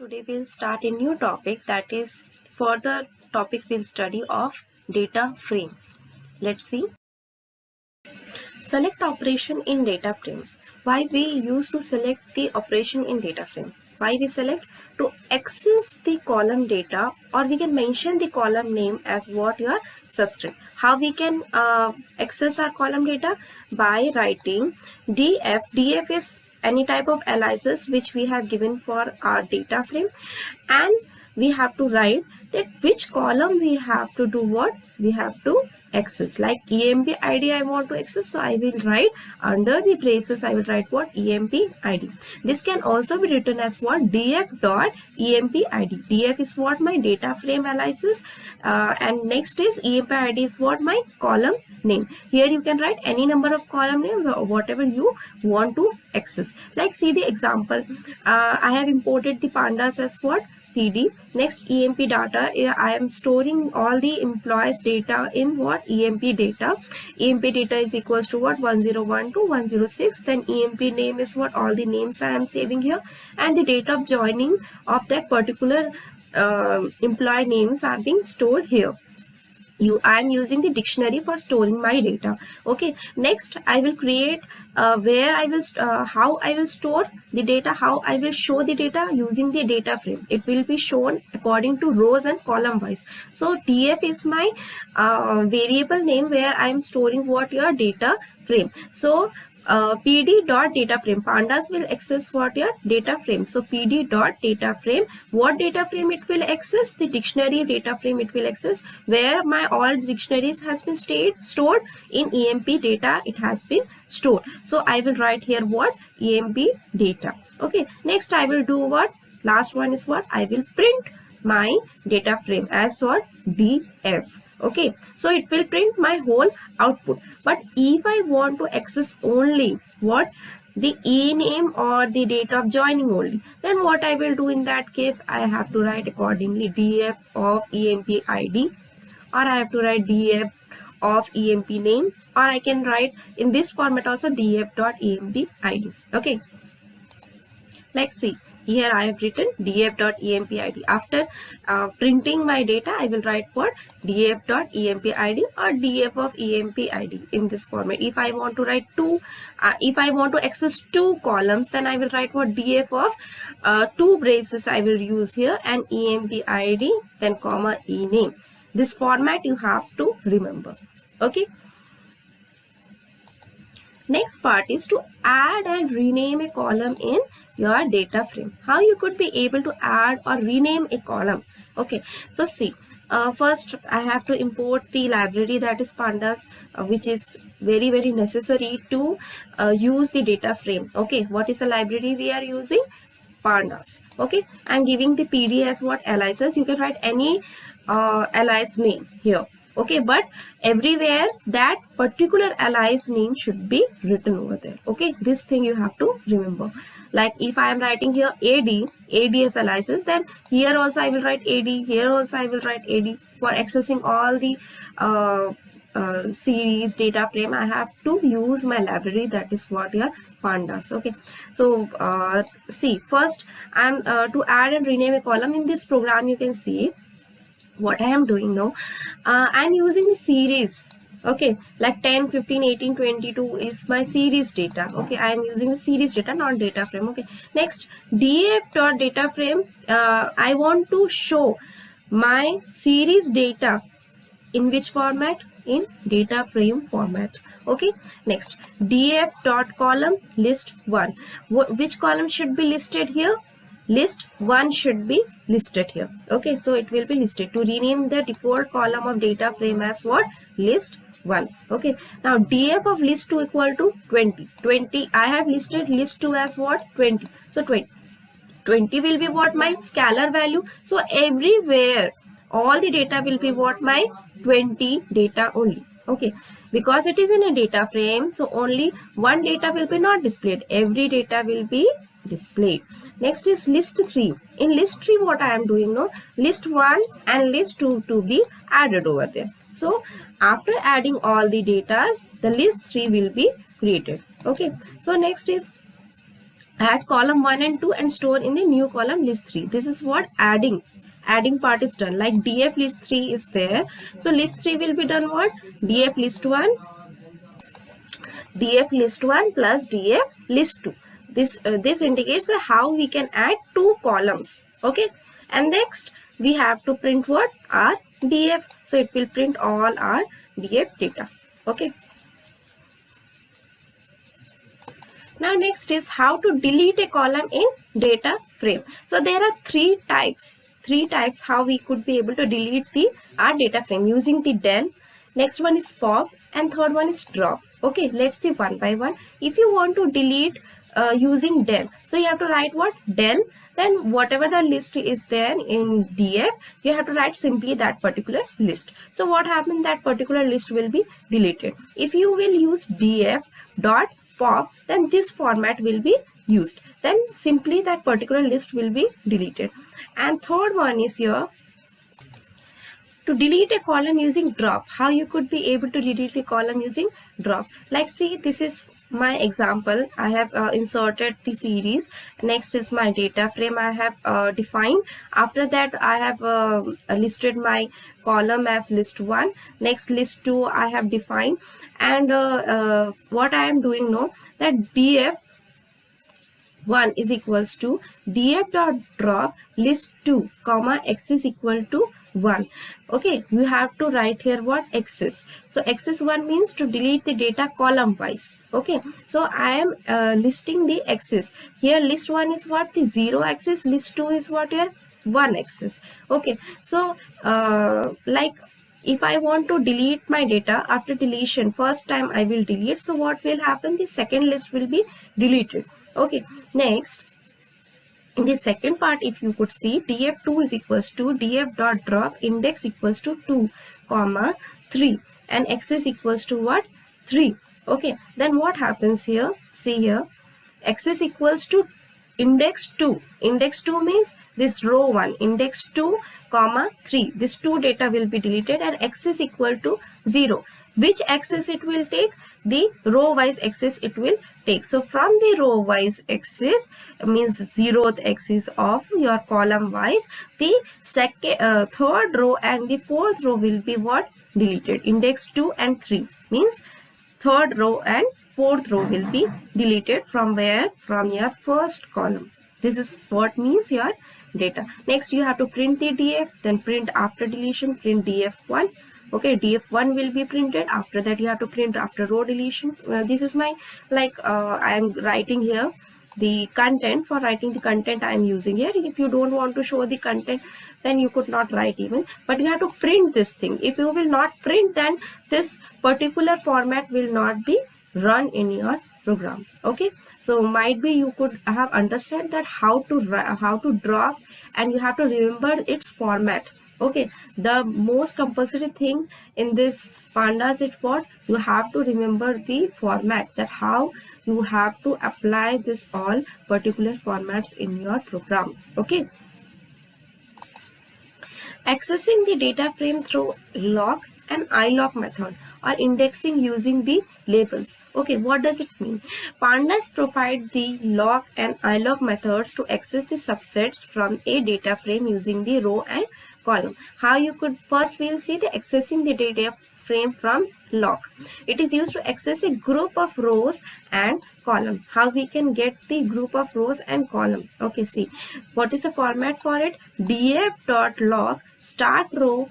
Today we'll start a new topic, that is further topic we'll study of data frame. Let's see. Select operation in data frame. Why we use to select the operation in data frame? Why we select? To access the column data, or we can mention the column name as what your subscript. How we can access our column data? By writing df. Df is any type of aliases which we have given for our data frame, and we have to write that which column we have to do what we have to access. Like emp id I want to access, so I will write under the braces, I will write what emp id. This can also be written as what df dot emp id. Df is what my data frame aliases, and next is emp id is what my column name. Here you can write any number of column name, whatever you want to access. Like see the example, I have imported the pandas as what PD. Next emp data, I am storing all the employees data in what emp data. Emp data is equals to what 101 to 106. Then emp name is what all the names I am saving here, and the date of joining of that particular employee names are being stored here. I am using the dictionary for storing my data. Okay, next I will create where I will how I will store the data, how I will show the data using the data frame. It will be shown according to rows and column wise. So df is my variable name where I am storing what your data frame. So pd dot data frame, pandas will access what your data frame. So pd dot data frame, what data frame it will access? The dictionary data frame it will access, where my all dictionaries has been stored in emp data, it has been stored. So I will write here what emp data. Okay, next I will do what, last one is what, I will print my data frame as what df. Okay, so it will print my whole output. But if I want to access only what the e name or the date of joining only, then what I will do in that case, I have to write accordingly df of emp id, or I have to write df of emp name, or I can write in this format also df dot emp id. Okay, let's see. Here I have written df.empid. After printing my data, I will write what df.empid or df of empid in this format. If I want to write if I want to access two columns, then I will write what df of two braces I will use here, and empid then comma e name. This format you have to remember. Okay. Next part is to add and rename a column in your data frame. How you could be able to add or rename a column? Okay, so see, first I have to import the library, that is pandas, which is very necessary to use the data frame. Okay, what is the library we are using? Pandas. Okay, I'm giving the pd as what aliases. You can write any alias name here. Okay, but everywhere that particular alias name should be written over there. Okay, this thing you have to remember. Like if I am writing here AD as aliases, then here also I will write AD, here also I will write AD. For accessing all the series data frame, I have to use my library, that is what your pandas. Okay, so see, first I'm to add and rename a column in this program. You can see what I am doing now. I'm using the series. Okay, like 10, 15, 18, 22 is my series data. Okay, I am using the series data, not data frame. Okay, next df dot data frame, I want to show my series data in which format? In data frame format. Okay, next df dot column list 1. Which column should be listed here? List 1 should be listed here. Okay, so it will be listed. To rename the default column of data frame as what? List 1. Okay, now df of list 2 equal to 20. I have listed list 2 as what? 20. So 20 will be what? My scalar value. So everywhere all the data will be what? My 20 data only. Okay, because it is in a data frame, so only one data will be not displayed. Every data will be displayed. Next is list 3. In list 3, what I am doing now? List 1 and list 2 to be added over there. So after adding all the data, the list 3 will be created. Okay, so next is add column 1 and 2 and store in the new column list 3. This is what adding part is done. Like df list 3 is there, so list 3 will be done what, df list 1 plus df list 2. This indicates how we can add two columns. Okay, and next we have to print what, our df, so it will print all our df data. Okay, now next is how to delete a column in data frame. So there are three types how we could be able to delete our data frame using the del. Next one is pop, and third one is drop. Okay, let's see one by one. If you want to delete using del, so you have to write what, del, then whatever the list is there in df, you have to write simply that particular list. So what happens, that particular list will be deleted. If you will use df dot pop, then this format will be used, then simply that particular list will be deleted. And third one is here, to delete a column using drop. How you could be able to delete a column using drop? Like see, this is my example. I have inserted the series. Next is my data frame I have defined. After that I have listed my column as list 1. Next list 2 I have defined, and what I am doing now, that df 1 is equals to df dot drop list 2 comma x is equal to 1. Okay, you have to write here what, axis. So axis 1 means to delete the data column wise. Okay, so I am listing the axis here. List 1 is what, the 0 axis. List 2 is what, here 1 axis. Okay, so like if I want to delete my data, after deletion, first time I will delete, so what will happen, the second list will be deleted. Okay, next in the second part, if you could see, df2 is equals to df dot drop index equals to 2 comma 3 and x is equals to what, 3. Okay, then what happens here, see here, x is equals to index 2. Index 2 means this row 1, index 2 comma 3, this 2 data will be deleted, and x is equal to 0. Which axis it will take, the row wise axis it will take. So from the row wise axis means 0th axis of your column wise, the third row and the fourth row will be what, deleted. Index 2 and 3 means third row and fourth row will be deleted. From where, from your first column. This is what means your data. Next you have to print the df, then print after deletion, print df1. Okay, df1 will be printed. After that you have to print after row deletion. This is my, like I am writing here the content. For writing the content I am using here. If you don't want to show the content, then you could not write even, but you have to print this thing. If you will not print, then this particular format will not be run in your program. Okay, so might be you could have understood that how to drop, and you have to remember its format. Okay, the most compulsory thing in this pandas is what, you have to remember the format, that how you have to apply this all particular formats in your program. Okay, accessing the data frame through lock and ilock method, or indexing using the labels. Okay, what does it mean? Pandas provide the lock and ilock methods to access the subsets from a data frame using the row and column. How you could, first we'll see the accessing the data frame from lock. It is used to access a group of rows and column. How we can get the group of rows and column? Okay, see, what is the format for it? df.lock start row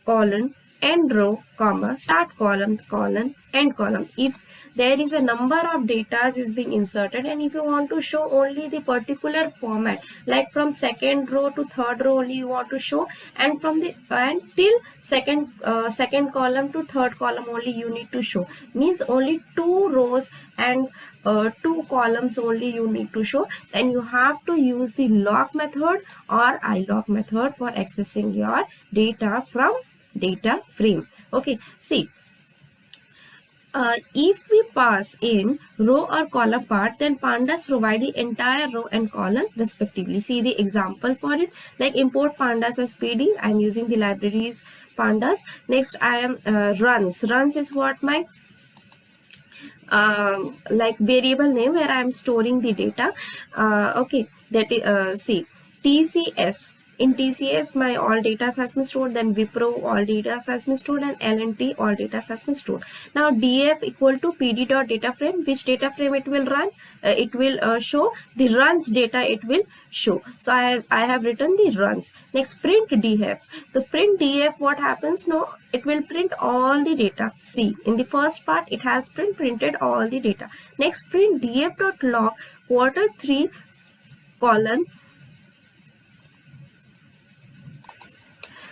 colon end row comma start column colon end column. If there is a number of data is being inserted, and if you want to show only the particular format, like from second row to third row only you want to show, and from the and till second column to third column only you need to show, means only 2 rows and 2 columns only you need to show, then you have to use the lock method or ilock method for accessing your data from data frame. Okay, see, if we pass in row or column part, then pandas provide the entire row and column respectively. See the example for it, like import pandas as pd. I am using the libraries pandas. Next I am runs. Runs is what, my like variable name where I am storing the data. Okay, that is see, TCS. In TCS, my all data has been stored. Then Wipro, all data has been stored, and L&T, all data has been stored. Now df equal to pd dot data frame. Which data frame it will run? It will show the runs data. It will show. So I have written the runs. Next, print df. The print df, what happens? No, it will print all the data. See, in the first part it has printed all the data. Next, print df dot log Q3 colon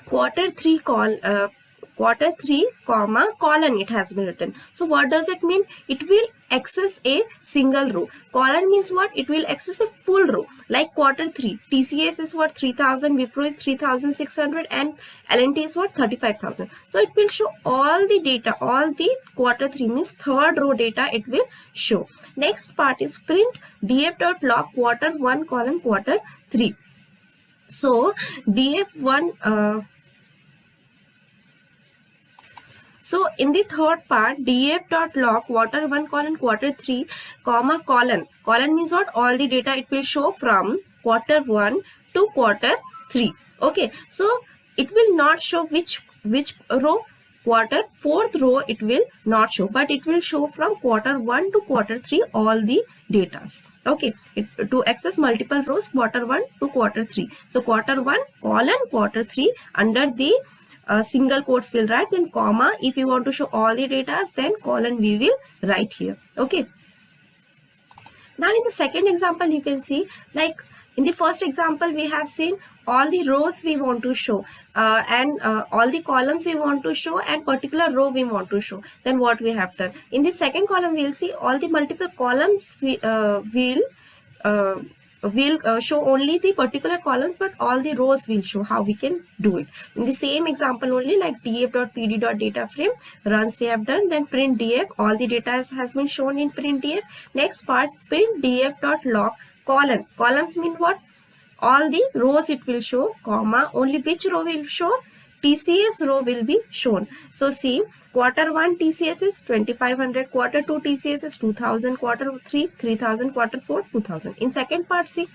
Q3 comma colon it has been written. So what does it mean? It will access a single row. Colon means what? It will access a full row. Like Q3, TCS is what? 3000, Wipro is 3600, and L&T is what? 35,000. So it will show all the data, all the Q3 means third row data it will show. Next part is print df.log Q1 colon Q3. So df1 so in the third part, df.log Q1 colon Q3 comma colon. Colon means what? All the data it will show from Q1 to Q3. Okay, so it will not show which row. Fourth row it will not show, but it will show from Q1 to Q3 all the datas. Okay, to access multiple rows, Q1 to Q3. So Q1 colon Q3 under the single quotes will write, then comma. If you want to show all the data, then colon we will write here. Okay. Now in the second example, you can see, like in the first example we have seen all the rows we want to show and all the columns we want to show and particular row we want to show. Then what we have done in the second column, we will see all the multiple columns will show only the particular columns, but all the rows will show. How we can do it in the same example only, like df.pd.data frame runs we have done. Then print df, all the data has been shown in print df. Next part, print df.log colon. Columns mean what? All the rows it will show, comma, only which row will show? TCS row will be shown. So see, Q1 TCS is 2500, Q2 TCS is 2000, Q3 3000, Q4 2000. In second part, see,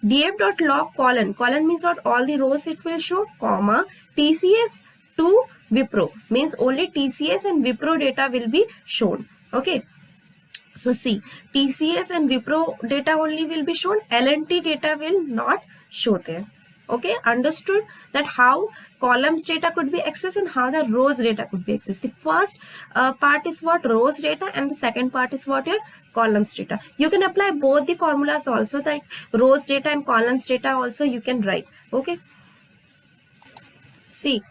df.log colon. Colon means what? All the rows it will show, comma, TCS to Wipro means only TCS and Wipro data will be shown. Okay. So see, TCS and Wipro data only will be shown. L&T data will not show there. Okay, understood that how columns data could be accessed and how the rows data could be accessed. The first part is what? Rows data, and the second part is what? Your columns data. You can apply both the formulas also, that rows data and columns data also you can write. Okay. See,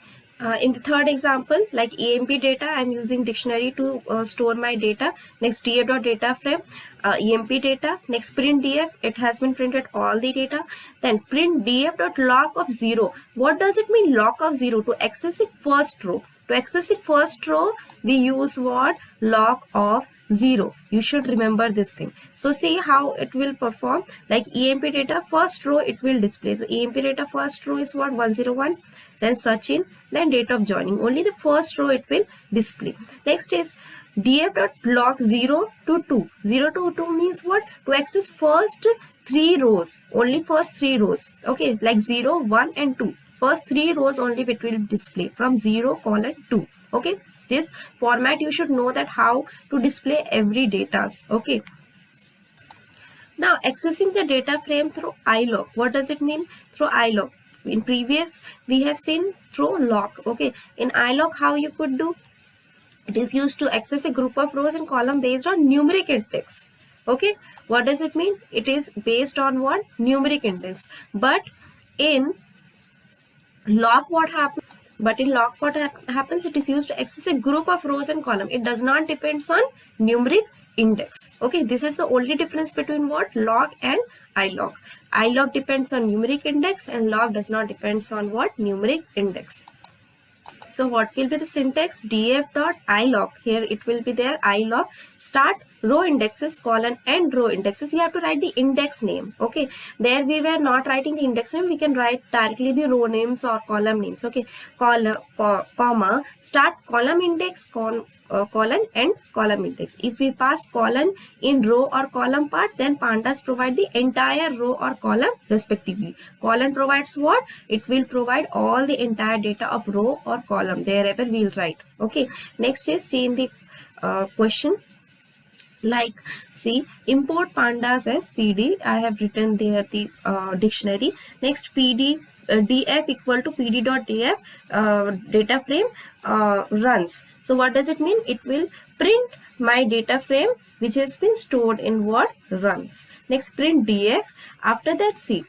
in the third example, like EMP data, I am using dictionary to store my data. Next, df.data frame, EMP data. Next, print df, it has been printed all the data. Then print df.log of 0. What does it mean, log of 0? To access the first row. To access the first row, we use what? Log of 0. You should remember this thing. So see how it will perform. Like EMP data, first row it will display. So EMP data first row is what? 101. Then search in, then date of joining. Only the first row it will display. Next is df.log 0 to 2. 0 to 2 means what? To access first 3 rows. Only first 3 rows. Okay, like 0, 1 and 2. First 3 rows only it will display from 0, 2. Okay, this format you should know that how to display every data. Okay. Now accessing the data frame through ilog. What does it mean? Through ilog. In previous we have seen through log. Okay, in ilog how you could do? It is used to access a group of rows and column based on numeric index. Okay, what does it mean? It is based on what? Numeric index. But in log what happens? It is used to access a group of rows and column. It does not depends on numeric index. Okay, this is the only difference between what? Log and ilog. ilog depends on numeric index and log does not depends on what? Numeric index. So what will be the syntax? df.ilog. Here it will be there, ilog start row indexes, column and row indexes, you have to write the index name. Okay, there we were not writing the index name, we can write directly the row names or column names. Okay, column, comma, start column index, column and column index. If we pass column in row or column part, then pandas provide the entire row or column respectively. Column provides what? It will provide all the entire data of row or column wherever we'll write. Okay, next is see in the question, like see, import pandas as PD. I have written there the dictionary. Next, PD df equal to pd.df data frame runs. So what does it mean? It will print my data frame which has been stored in what? Runs. Next, print df. After that, see,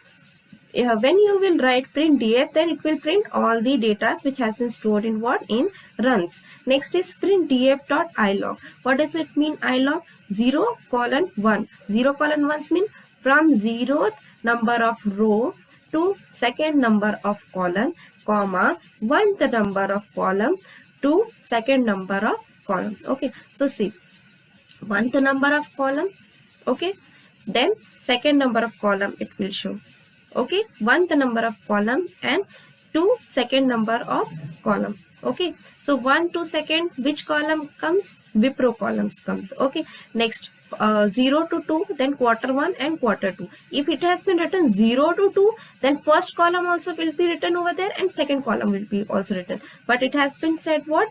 when you will write print df, then it will print all the data which has been stored in what? In runs. Next is print df.ilog. What does it mean? Ilog 0:1. 0:1 means from 0th number of row to second number of column, comma, 1th number of column to second number of column. Okay, so see, 1th number of column, okay, then second number of column it will show. Okay, 1th number of column and 2 second number of column. Okay, so 1 to second, which column comes? Wipro columns comes. Okay, next 0 to 2, then quarter 1 and quarter 2. If it has been written 0 to 2, then first column also will be written over there and second column will be also written. But it has been said what?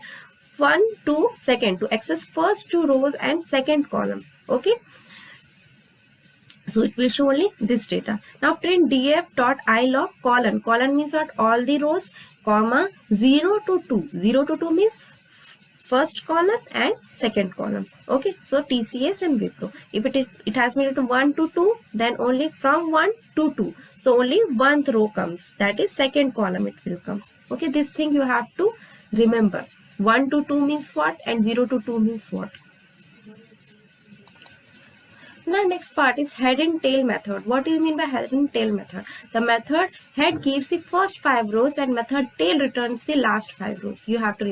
1 to second, to access first two rows and second column. Okay, so it will show only this data. Now print df.ilog colon. Colon means what? All the rows, comma, 0 to 2. 0 to 2 means first column and second column. Okay, so TCS and Wipro. If it has been written 1 to 2, then only from 1 to 2. So only 1th row comes. That is second column it will come. Okay, this thing you have to remember. 1 to 2 means what and 0 to 2 means what. Now next part is head and tail method. What do you mean by head and tail method? The method head gives the first 5 rows and method tail returns the last 5 rows. You have to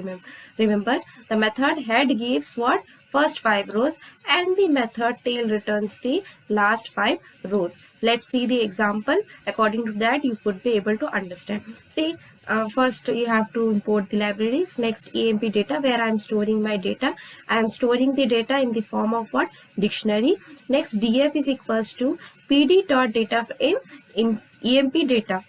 remember the method head gives what? First 5 rows and the method tail returns the last 5 rows. Let's see the example. According to that you could be able to understand. See, first you have to import the libraries. Next, EMP data, where I am storing my data. I am storing the data in the form of what? Dictionary. Next, df is equals to pd.data frame in EMP data.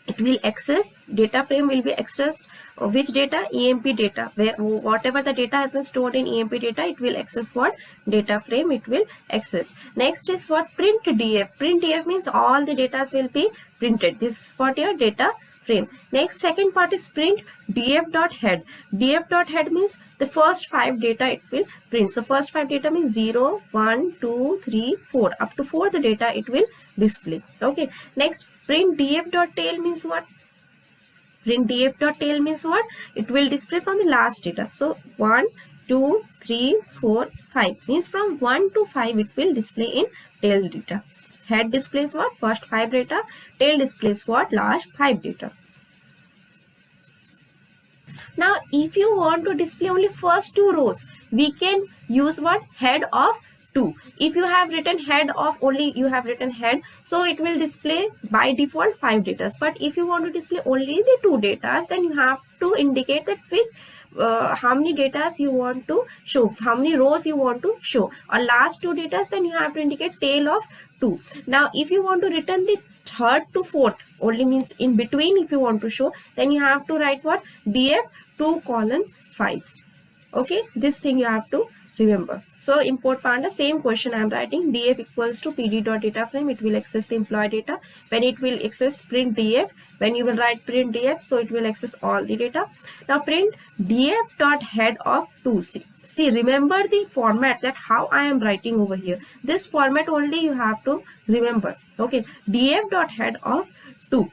It will access, data frame will be accessed, which data? EMP data, where whatever the data has been stored in EMP data, it will access what? Data frame it will access. Next is what? Print df. Print df means all the data will be printed. This is what your data frame. Next, second part is print df.head. df.head means the first 5 data it will print. So first 5 data means 0, 1, 2, 3, 4. Up to 4 the data it will display. Okay. Next, print df.tail means what? Print df.tail means what? It will display from the last data. So 1, 2, 3, 4, 5 means from 1 to 5 it will display in tail data. Head displays what? First 5 data. Tail displays what? Last 5 data. Now, if you want to display only first 2 rows, we can use what? Head of 2. If you have written head of only, you have written head, so it will display by default 5 data. But if you want to display only the 2 data, then you have to indicate that with how many data you want to show, how many rows you want to show, or last 2 data, then you have to indicate tail of 2. Now, if you want to return the third to fourth, only means in between if you want to show, then you have to write what? df 2:5. Okay, this thing you have to remember. So import panda, same question I am writing. Df equals to pd.data frame. It will access the employee data. When it will access print df, when you will write print df, so it will access all the data. Now print df.head of 2. See, remember the format, that how I am writing over here. This format only you have to remember. Okay, df.head of 2.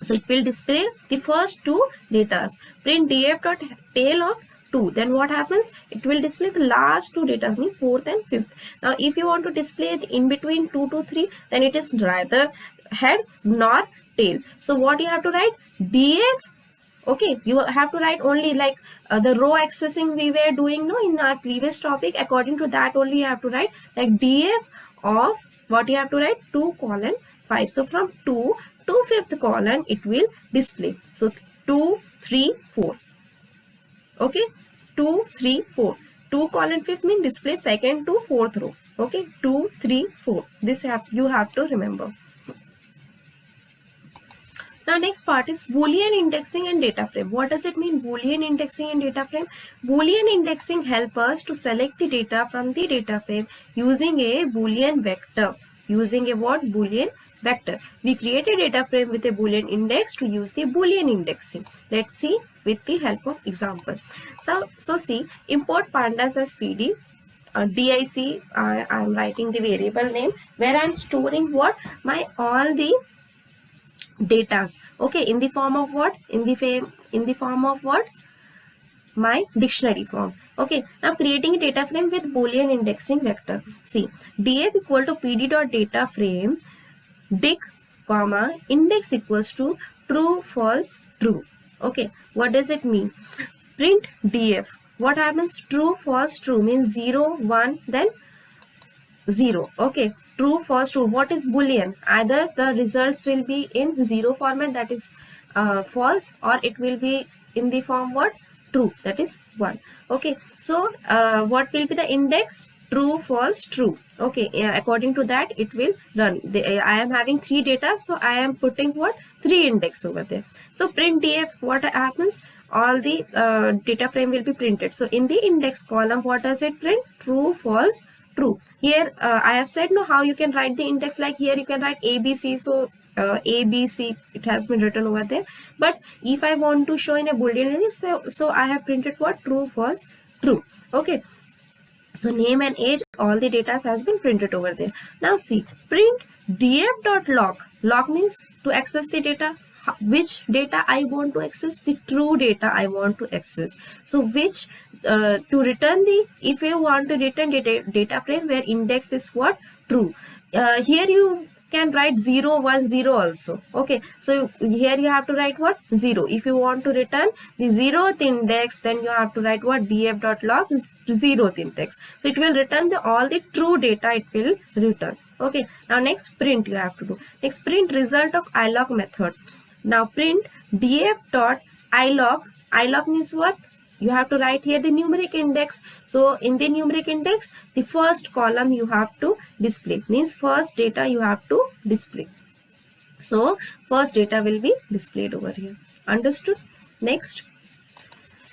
So it will display the first 2 data. Print df.tail of 2. Then what happens? It will display the last 2 data, means 4th and 5th. Now if you want to display the in between 2 to 3, then it is neither head nor tail. So what you have to write? df Okay, you have to write only like the row accessing we were doing no in our previous topic. According to that only you have to write like df of what you have to write 2 colon 5. So from 2 to 5th column it will display. So 2 3 4. Okay, 2 3 4. 2 colon 5th means display second to 4th row. Okay, 2 3 4. This you have to remember. Now next part is Boolean indexing and data frame. What does it mean, Boolean indexing and data frame? Boolean indexing help us to select the data from the data frame using a Boolean vector. Using a what? Boolean vector. We create a data frame with a Boolean index to use the Boolean indexing. Let's see with the help of example. So see, import pandas as PD. DIC, I am writing the variable name where I am storing what? My all the datas. Okay, in the form of what? In the form of what? My dictionary form. Okay, now creating a data frame with Boolean indexing vector. See, df equal to pd dot data frame dic comma index equals to true false true. Okay, what does it mean? Print df. What happens? True false true means 0 1 then 0. Okay, true false true. What is Boolean? Either the results will be in 0 format, that is false, or it will be in the form what? True, that is 1. Okay, so what will be the index? True false true. Okay, according to that it will run. I am having 3 data, so I am putting what? 3 index over there. So print df, what happens? All the data frame will be printed. So in the index column, what does it print? True false true. Here I have said no how you can write the index, like here you can write ABC. So ABC, it has been written over there. But if I want to show in a Boolean index, so I have printed what? True false true. Okay, so name and age, all the data has been printed over there. Now see, print df.log. Log means to access the data. Which data I want to access? The true data I want to access. So which to return the, if you want to return data frame where index is what? True. Here you can write 0 1 0 also. Okay, so here you have to write what? 0. If you want to return the 0th index, then you have to write what? df.log is 0th index. So it will return all the true data it will return. Okay, now next print you have to do. Next print result of ilog method. Now print df.ilog. Ilog means what? You have to write here the numeric index. So in the numeric index, the first column you have to display. Means first data you have to display. So first data will be displayed over here. Understood? Next.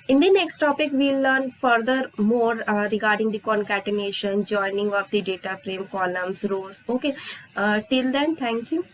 In the next topic, we'll learn further more regarding the concatenation, joining of the data frame, columns, rows. Okay. Till then, thank you.